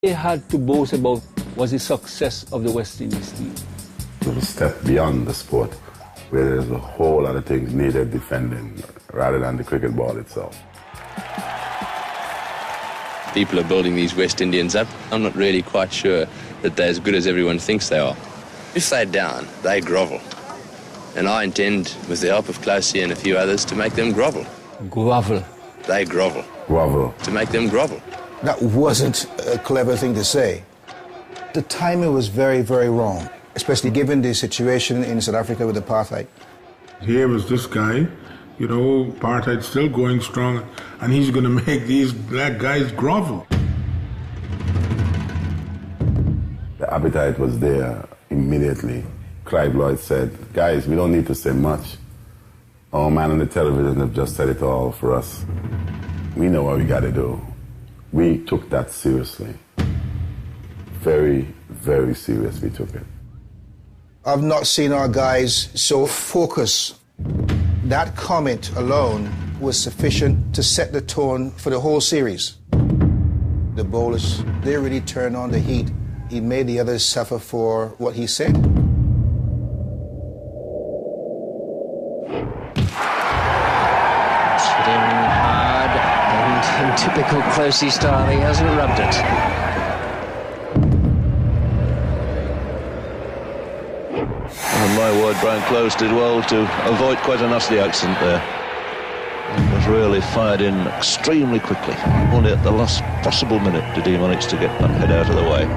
they had to boast about was the success of the West Indies team. It was a step beyond the sport, where there's a whole lot of things needed defending rather than the cricket ball itself. People are building these West Indians up. I'm not really quite sure that they're as good as everyone thinks they are. If they're down, they grovel. And I intend, with the help of Closey and a few others, to make them grovel. Grovel. They grovel. Grovel. To make them grovel. That wasn't a clever thing to say. The timing was very, very wrong, especially given the situation in South Africa with apartheid. Here was this guy, you know, apartheid's still going strong, and he's going to make these black guys grovel. The appetite was there immediately. Clive Lloyd said, guys, we don't need to say much. Our man on the television have just said it all for us. We know what we got to do. We took that seriously. Very, very serious we took it. I've not seen our guys so focused. That comment alone was sufficient to set the tone for the whole series. The bowlers, they really turned on the heat. He made the others suffer for what he said. Hitting hard, and in typical Closey style, he hasn't rubbed it. And my word, Brian Close did well to avoid quite a nasty accident there. It was really fired in extremely quickly. Only at the last possible minute did he manage to get that head out of the way.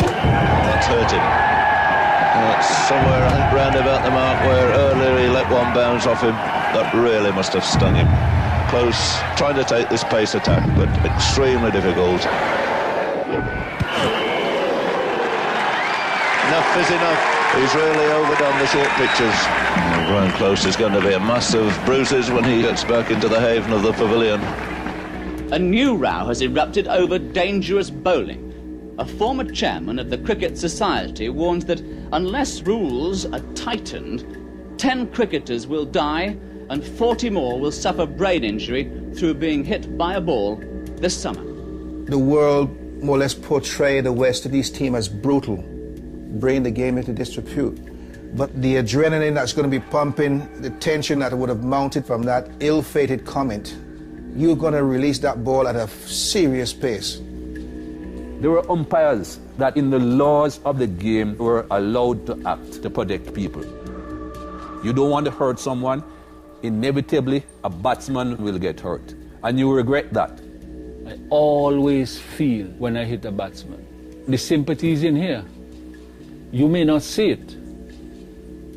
That's hurt him. That's somewhere, I think, round about the mark where earlier he let one bounce off him. That really must have stung him. Close trying to take this pace attack, but extremely difficult. Enough is enough. He's really overdone the short pitches. Brian Close is going to be a mass of bruises when he gets back into the haven of the pavilion. A new row has erupted over dangerous bowling. A former chairman of the Cricket Society warns that unless rules are tightened, 10 cricketers will die and 40 more will suffer brain injury through being hit by a ball this summer. The world more or less portrayed the West Indies team as brutal, bring the game into disrepute. But the adrenaline that's going to be pumping, the tension that would have mounted from that ill-fated comment, you're going to release that ball at a serious pace. There were umpires that in the laws of the game were allowed to act to protect people. You don't want to hurt someone, inevitably a batsman will get hurt. And you regret that. I always feel when I hit a batsman. The sympathy is in here. You may not see it.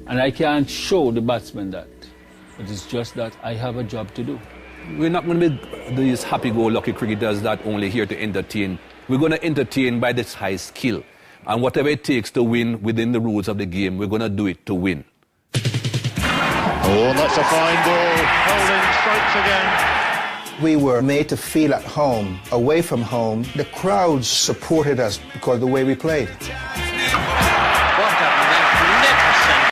And I can't show the batsman that. But it's just that I have a job to do. We're not going to be these happy-go-lucky cricketers that only here to entertain. We're going to entertain by this high skill. And whatever it takes to win within the rules of the game, we're going to do it to win. Oh, that's a fine ball. Holding strikes again. We were made to feel at home, away from home. The crowds supported us because of the way we played.